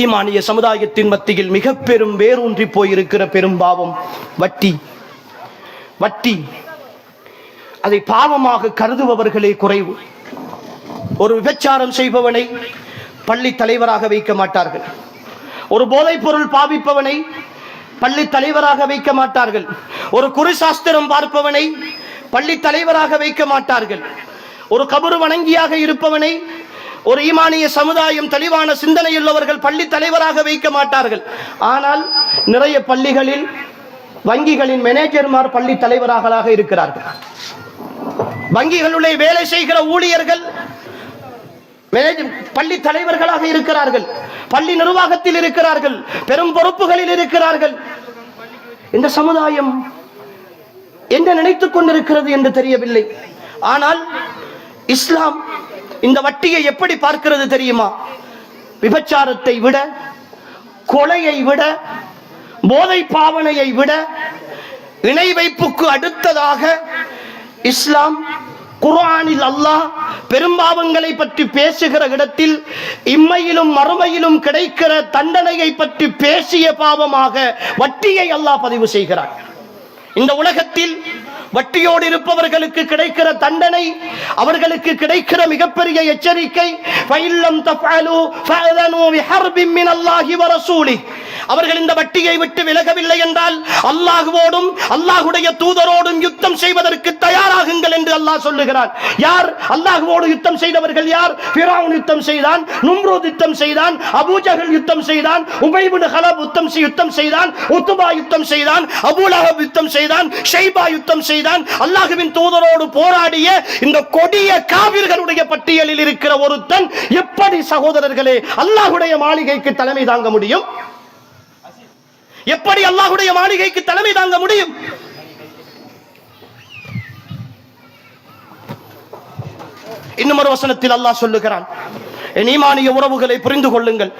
ஈமானிய சமுதாயத்தின் மத்தியில் மிக பெரும் வேரூன்றி போயிருக்கிற பெரும் பாவம் வட்டி. வட்டி அதை பாவமாக கருதுபவர்களே குறைவு. ஒரு விபச்சாரம் செய்பவனை பள்ளி தலைவராக வைக்க மாட்டார்கள். ஒரு போதைப் பொருள் பாவிப்பவனை பள்ளி தலைவராக வைக்க மாட்டார்கள். ஒரு குறிசாஸ்திரம் பார்ப்பவனை பள்ளி தலைவராக வைக்க மாட்டார்கள். ஒரு கபரு வணங்கியாக இருப்பவனை ஒரு ஈமானிய சமுதாயம் தெளிவான சிந்தனையுள்ளவர்கள் பள்ளி தலைவராக வைக்க மாட்டார்கள். ஆனால் நிறைய பள்ளிகளில் வங்கிகளின் மேனேஜர்மார் பள்ளி தலைவராக இருக்கிறார்கள். வங்கிகளுடைய வேலை செய்கிற ஊழியர்கள் பள்ளி தலைவர்களாக இருக்கிறார்கள். பள்ளி நிர்வாகத்தில் இருக்கிறார்கள். பெரும் பொறுப்புகளில் இருக்கிறார்கள். இந்த சமுதாயம் என்ன நினைத்துக் கொண்டிருக்கிறது என்று தெரியவில்லை. ஆனால் இஸ்லாம் இந்த வட்டியை எப்படி பார்க்கிறது தெரியுமா? விபச்சாரத்தை விட, கொலையை விட, போதை பாவனையை விட, இணை வைப்புக்கு அடுத்ததாக இஸ்லாம் குர்ஆனில் அல்லாஹ் பெரும்பாவங்களை பற்றி பேசுகிற இடத்தில் இம்மையிலும் மறுமையிலும் கிடைக்கிற தண்டனையை பற்றி பேசிய பாவமாக வட்டியை அல்லாஹ் பதிவு செய்கிறார். இந்த உலகத்தில் வட்டியோடு இருப்பவர்களுக்கு கிடைக்கிற தண்டனை, அவர்களுக்கு கிடைக்கிற மிகப்பெரிய எச்சரிக்கை, அவர்கள் இந்த வட்டியை விட்டு விலகவில்லை என்றால் அல்லாஹ்வோடும் அல்லாஹ்வுடைய தூதரோடும் யுத்தம் செய்வதற்கு தயாராகுங்கள் என்று அல்லாஹ் சொல்லுகிறார். யார் அல்லாஹ்வோடு யுத்தம் செய்தவர்கள்? யார்? ஃபிரௌன் யுத்தம் செய்தான், நும்ரூத் யுத்தம் செய்தான், அபூ ஜஹல் யுத்தம் செய்தான், உபய் இப்னு கலப் யுத்தம் செய்தான், உத்பா யுத்தம் செய்தான், அபூ லஹப் யுத்தம் செய்தான், ஷைபா யுத்தம் செய்தான். அல்லாஹ்வின் தூதரோடு போராடிய இந்த கொடிய காவிர்களுடைய பட்டியலில் இருக்கிற ஒருத்தன் எப்படி சகோதரர்களே அல்லாஹ்வுடைய மாளிகைக்கு தலைமை தாங்க முடியும்? எப்படி அல்லாஹ்வுடைய மாளிகைக்கு தலைமை தாங்க முடியும்? இன்னும் ஒரு வசனத்தில் அல்லாஹ் சொல்லுகிறான், என் ஈமானிய உறவுகளை புரிந்து கொள்ளுங்கள்.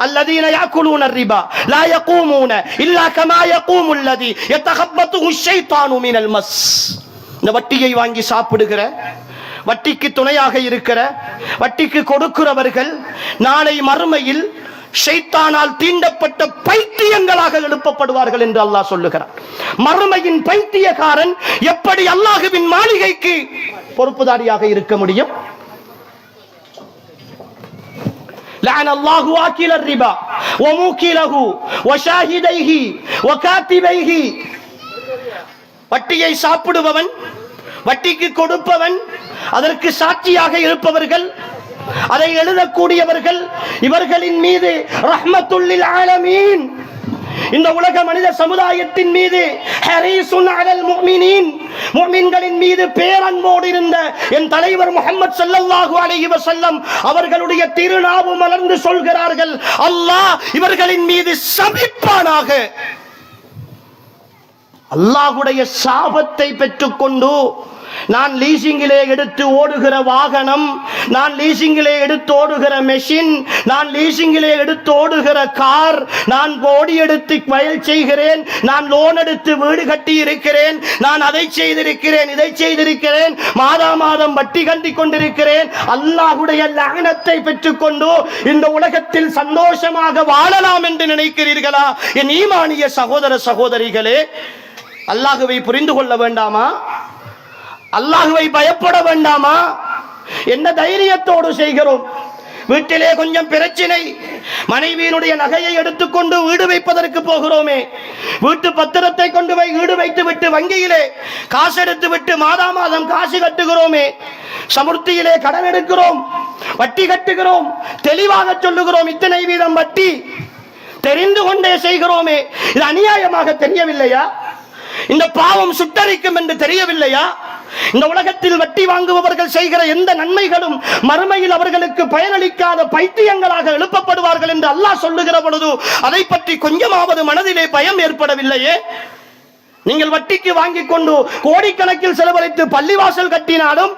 الذين يأكلون الربا لا يقومون إلا كما يقوم الذي يتخبطه الشيطان من المس. இந்த வட்டியை வாங்கி சாப்பிடுகிற, வட்டிக்கு துணையாக இருக்கிற, வட்டிக்கு கொடுக்கிறவர்கள் நாளை மறுமையில் ஷைத்தானால் தீண்டப்பட்ட பைத்தியங்களாக எழுப்பப்படுவார்கள் என்று அல்லாஹ் சொல்லுகிறார். மறுமையின் பைத்தியக்காரன் எப்படி அல்லாஹ்வின் மாளிகைக்கு பொறுப்புதாரியாக இருக்க முடியும்? لعن الله واكل الربا وموكله وشاهديه وكاتبيه. வட்டியை சாப்பிடுபவன், வட்டிக்கு கொடுப்பவன், அதற்கு சாட்சியாக இருப்பவர்கள், அதை எழுதக்கூடியவர்கள், இவர்களின் மீது ரஹ்மத்துல் ஆலமீன், இந்த உலக மனித சமுதாயத்தின் மீது ஹரீசுன் அலல் முஃமினீன், முஃமின்களின் மீது பேரன்போடு இருந்த என் தலைவர் முஹம்மது ஸல்லல்லாஹு அலைஹி வஸல்லம் அவர்களுடைய திருநாவு மலர்ந்து சொல்கிறார்கள், அல்லாஹ் இவர்களின் மீது சபிப்பானாக. அல்லாஹ்வுடைய சாபத்தை பெற்றுக்கொண்டு நான் லீசிங்கிலே எடுத்து ஓடுகிற வாகனம், நான் லீசிங்கிலே எடுத்து ஓடுகிற மெஷின், நான் லீசிங்கிலே எடுத்து ஓடுகிற கார், நான் ஓடி எடுத்து வயல் செய்கிறேன், நான் லோன் எடுத்து வீடு கட்டி இருக்கிறேன், நான் அதை செய்திருக்கிறேன், இதை செய்திருக்கிறேன், மாதா மாதம் வட்டி கட்டி கொண்டிருக்கிறேன், அல்லாஹ்வுடைய லஅனத்தை பெற்றுக்கொண்டு இந்த உலகத்தில் சந்தோஷமாக வாழலாம் என்று நினைக்கிறீர்களா? என் ஈமானிய சகோதர சகோதரிகளே, அல்லாஹ்வை புரிந்து கொள்ள வேண்டாமா? அல்லாஹ்வை பயப்பட வேண்டாமா? என்ன தைரியத்தோடு செய்கிறோம்? வீட்டிலே கொஞ்சம் பிரச்சனை, மனைவியினுடைய நகையை எடுத்துக்கொண்டு வீடு வைப்பதற்கு போகிறோமே, வீட்டு பத்திரத்தை கொண்டு போய் வீடு வைத்து விட்டு வங்கியிலே காசு எடுத்து விட்டு மாதா மாதம் காசு கட்டுகிறோமே, சமுர்த்தியிலே கடன் எடுக்கிறோம், வட்டி கட்டுகிறோம், தெளிவாக சொல்லுகிறோம் இத்தனை வீதம் வட்டி, தெரிந்து கொண்டே செய்கிறோமே. இது அநியாயமாக தெரியவில்லையா? இந்த பாவம் சுட்டரிக்கும் என்று தெரியவில்லையா? இந்த உலகத்தில் வட்டி வாங்குபவர்கள் செய்கிற எந்த நன்மைகளும் மறுமையில் அவர்களுக்கு பயனளிக்காத பைத்தியங்களாக எழுப்பப்படுவார்கள் என்று அல்லாஹ் சொல்லுகிற பொழுது அதை பற்றி கொஞ்சமாவது மனதிலே பயம் ஏற்படவில்லையே? நீங்கள் வட்டிக்கு வாங்கிக் கொண்டு கோடிக்கணக்கில் செலவழித்து பள்ளிவாசல் கட்டினாலும்,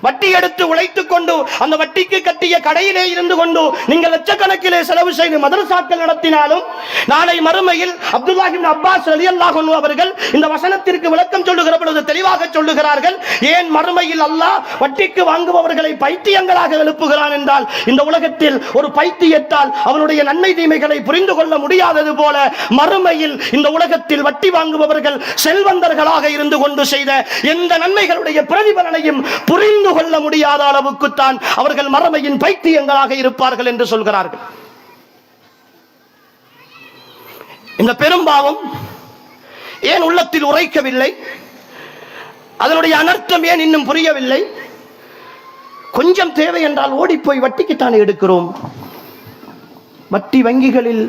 வட்டி எடுத்து உழைத்துக் கொண்டு அந்த வட்டிக்கு கட்டிய கடையிலே இருந்து கொண்டு நீங்கள் லட்சக்கணக்கிலே செலவு செய்து மதரசாக்கள் நடத்தினாலும் நாளை மறுமையில் அப்துல்லாஹ் இப்னு அப்பாஸ் ரலியல்லாஹு அன்ஹு அவர்கள் இந்த வசனத்திற்கு விளக்கம் சொல்லுகிற பொழுது தெளிவாக சொல்லுகிறார்கள். ஏன் மறுமையில் அல்லாஹ் வட்டிக்கு வாங்குபவர்களை பைத்தியங்களாக எழுப்புகிறான் என்றால், இந்த உலகத்தில் ஒரு பைத்தியத்தால் அவனுடைய நன்மை தீமைகளை புரிந்து கொள்ள முடியாதது போல மறுமையில் இந்த உலகத்தில் வட்டி வாங்குபவர்கள் செல்வந்தர்களாக இருந்து கொண்டு செய்த எந்த நன்மைகளுடைய பிரதிபலனையும் புரிந்து கொள்ள முடியாத அளவுக்குத்தான் அவர்கள் மறுமையின் பைத்தியங்களாக இருப்பார்கள் என்று சொல்கிறார்கள். இந்த பெரும்பாவம் ஏன் உள்ளத்தில் உரைக்கவில்லை? அதனுடைய அனர்த்தம் ஏன் இன்னும் புரியவில்லை? கொஞ்சம் தேவை என்றால் ஓடிப்போய் வட்டிக்குத்தானே எடுக்கிறோம். வட்டி வங்கிகளில்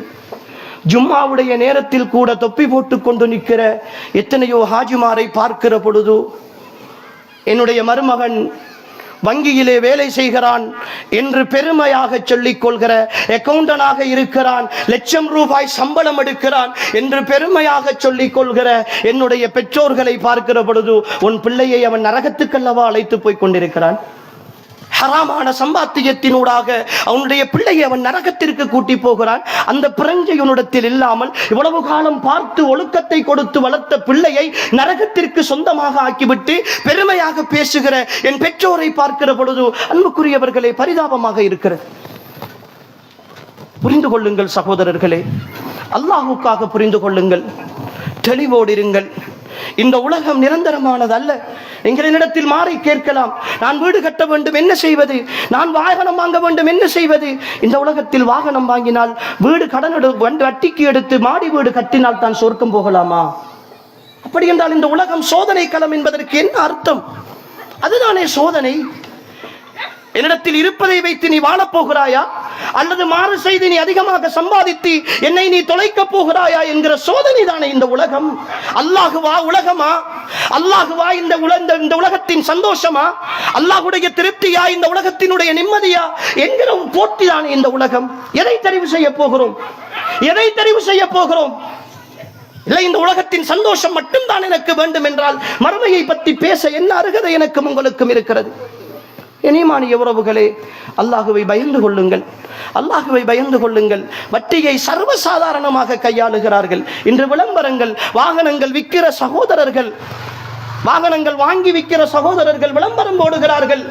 ஜும்மாவுடைய நேரத்தில் கூட தொப்பி போட்டுக் கொண்டு நிற்கிற எத்தனையோ ஹாஜிமாரை பார்க்கிற பொழுது, என்னுடைய மருமகன் வங்கியிலே வேலை செய்கிறான் என்று பெருமையாக சொல்லிக் கொள்கிற, அக்கவுண்டனாக இருக்கிறான், லட்சம் ரூபாய் சம்பளம் எடுக்கிறான் என்று பெருமையாக சொல்லிக் கொள்கிற என்னுடைய பெற்றோர்களை பார்க்கிற பொழுது, உன் பிள்ளையை அவன் நரகத்துக்கல்லவா அழைத்து போய் கொண்டிருக்கிறான். ஹராமான சம்பாத்தியத்தினூடாக அவனுடைய பிள்ளையை அவன் நரகத்திற்கு கூட்டி போகிறான். அந்த பிரஞ்சையுனிடத்தில் இல்லாமல் இவ்வளவு காலம் பார்த்து ஒழுக்கத்தை கொடுத்து வளர்த்த பிள்ளையை நரகத்திற்கு சொந்தமாக ஆக்கிவிட்டு பெருமையாக பேசுகிற என் பெற்றோரை பார்க்கிற பொழுது அன்புக்குரியவர்களே பரிதாபமாக இருக்கிறது. புரிந்து கொள்ளுங்கள் சகோதரர்களே, அல்லாஹ்வுக்காக புரிந்து கொள்ளுங்கள், தெளிவோடு இருங்கள். இந்த உலகம் நிரந்தரமானது அல்ல. எங்களிடத்தில் மாறி கேட்கலாம், நான் வீடு கட்ட வேண்டும், என்ன செய்வது? நான் வாகனம் வாங்க வேண்டும், என்ன செய்வது? இந்த உலகத்தில் வாகனம் வாங்கினால், வீடு கடன் வட்டிக்கு எடுத்து மாடி வீடு கட்டினால் தான் சொர்க்கம் போகலாமா? அப்படி என்றால் இந்த உலகம் சோதனை களம் என்பதற்கு என்ன அர்த்தம்? அதுதானே சோதனை. என்னிடத்தில் இருப்பதை வைத்து நீ வாழப் போகிறாயா, அல்லது மாறு செய்து நீ அதிகமாக சம்பாதித்து என்னை நீ தொலைக்க போகிறாயா என்கிற சோதனை தானே இந்த உலகம். அல்லாஹுவா உலகமா? அல்லாஹுவா இந்த உலகத்தின் சந்தோஷமா? அல்லாஹுடைய திருப்தியா இந்த உலகத்தினுடைய நிம்மதியா என்கிற போட்டி தானே இந்த உலகம். எதை தெரிவு செய்ய போகிறோம்? எதை தெரிவு செய்ய போகிறோம்? இல்லை, இந்த உலகத்தின் சந்தோஷம் மட்டும்தான் எனக்கு வேண்டும் என்றால் மறுமையை பற்றி பேச என்ன அருகதை எனக்கும் உங்களுக்கும் இருக்கிறது? இனிமானிய உறவுகளே, அல்லாஹுவை பயந்து கொள்ளுங்கள், அல்லாஹுவை பயந்து கொள்ளுங்கள். வட்டியை சர்வசாதாரணமாக கையாளுகிறார்கள். இன்று விளம்பரங்கள், வாகனங்கள் விற்கிற சகோதரர்கள், வாகனங்கள் வாங்கி விற்கிற சகோதரர்கள் விளம்பரம் போடுகிறார்கள்,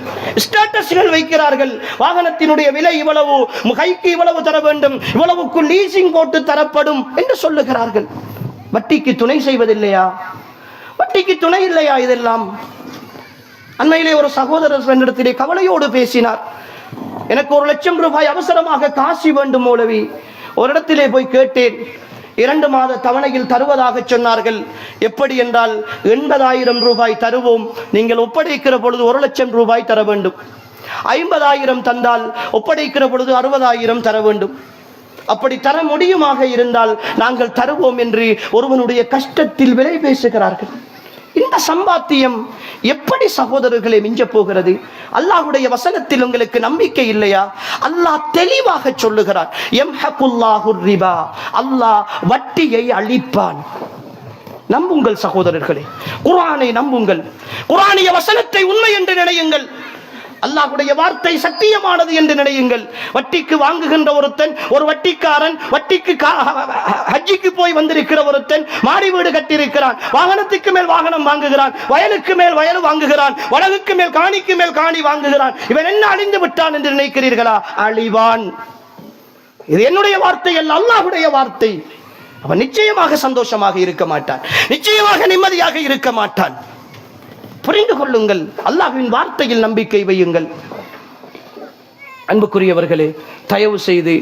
ஸ்டேட்டஸ்கள் வைக்கிறார்கள். வாகனத்தினுடைய விலை இவ்வளவு, கைக்கு இவ்வளவு தர வேண்டும், இவ்வளவுக்கு லீசிங் போட்டு தரப்படும் என்று சொல்லுகிறார்கள். வட்டிக்கு துணை செய்வதில்லையா? வட்டிக்கு துணை இல்லையா இதெல்லாம்? அண்மையிலே ஒரு சகோதரர் என்னிடத்திலே கவலையோடு பேசினார். எனக்கு 1 லட்சம் ரூபாய் அவசரமாக காசு வேண்டும் மௌலவி. ஒரு இடத்திலே போய் கேட்டேன். 2 மாத தவணையில் தருவதாக சொன்னார்கள். எப்படி என்றால் 80,000 ரூபாய் தருவோம், நீங்கள் ஒப்படைக்கிற பொழுது 1 லட்சம் ரூபாய் தர வேண்டும். 50,000 தந்தால் ஒப்படைக்கிற பொழுது 60,000 தர வேண்டும். அப்படி தர முடியுமாக இருந்தால் நாங்கள் தருவோம் என்று ஒருவனுடைய கஷ்டத்தில் விலை பேசுகிறார்கள். இந்த சம்பாத்தியம் எப்படி சகோதரர்களை மிஞ்ச போகிறது? அல்லாஹ்வுடைய வசனத்தில் உங்களுக்கு நம்பிக்கை இல்லையா? அல்லாஹ் தெளிவாக சொல்லுகிறார், யம்ஹகுல்லாஹுர் ரிபா, அல்லாஹ் வட்டியை அழிப்பான். நம்புங்கள் சகோதரர்களே, குர்ஆனை நம்புங்கள், குர்ஆனிய வசனத்தை உண்மை என்று நினையுங்கள், அல்லாஹ்வுடைய வார்த்தை சத்தியமானது என்று நினையுங்கள். வட்டிக்கு வாங்குகின்ற ஒருத்தன், ஒரு வட்டிக்காரன், வட்டிக்கு ஹஜ்ஜிக்கு போய் வந்திருக்கிற ஒருத்தன் மாடி வீடு கட்டியிருக்கிறான், வாகனத்துக்கு மேல் வாகனம் வாங்குகிறான், வயலுக்கு மேல் வயல் வாங்குகிறான், வடகுக்கு மேல் காணிக்கு மேல் காணி வாங்குகிறான். இவன் என்ன அழிந்து விட்டான் என்று நினைக்கிறீர்களா? அழிவான். இது என்னுடைய வார்த்தை அல்ல, அல்லாஹ்வுடைய வார்த்தை. அவன் நிச்சயமாக சந்தோஷமாக இருக்க மாட்டான், நிச்சயமாக நிம்மதியாக இருக்க மாட்டான். புரிந்து கொள்ளுங்கள், அல்லாஹ்வின் வார்த்தையில் நம்பிக்கை வையுங்கள். அன்புக்குரியவர்களே, தயவு செய்து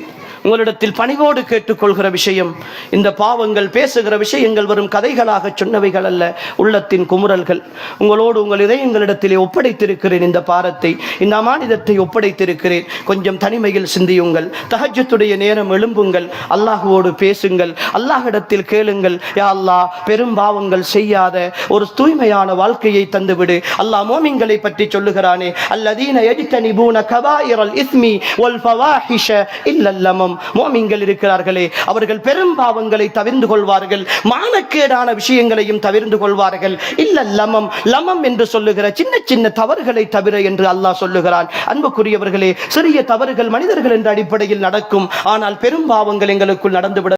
உங்களிடத்தில் பணிவோடு கேட்டுக்கொள்கிற விஷயம், இந்த பாவங்கள் பேசுகிற விஷயங்கள் வரும் கதைகளாக சொன்னவைகள் அல்ல, உள்ளத்தின் குமுறல்கள். உங்களோடு உங்கள் இதயங்களிடத்திலே ஒப்படைத்திருக்கிறேன். இந்த பாரத்தை, இந்த அமானிதத்தை ஒப்படைத்திருக்கிறேன். கொஞ்சம் தனிமையில் சிந்தியுங்கள், தஹஜ்ஜுடைய நேரம் எழும்புங்கள், அல்லாஹ்வோடு பேசுங்கள், அல்லாஹ்விடத்தில் கேளுங்கள். யா அல்லாஹ், பெரும் பாவங்கள் செய்யாத ஒரு தூய்மையான வாழ்க்கையை தந்துவிடு. அல்லாஹ் மோமின்களை பற்றி சொல்லுகிறானே, அல்லதீன யஜ்தனிபூன கபாயிரல் இஸ்மி வல் ஃபவாஹிஷ இல்லல் லமம். இருந்தாலும் மோமின்கள் இருக்கிறார்களே, அவர்கள் பெரும் பாவங்களை தவிர்ந்து கொள்வார்கள், மானக்கேடான விஷயங்களையும் தவிர்ந்து கொள்வார்கள். இல்ல லமம், லமம் என்று சொல்லுகிற சின்ன சின்ன தவறுகளை தவிர என்று அல்லாஹ் சொல்லுகிறான். அன்புக்குரியவர்களே, சிறிய தவறுகள் மனிதர்கள் என்ற அடிப்படையில் நடக்கும், ஆனால் பெரும் பாவங்கள் எங்களுக்குள் நடந்துவிட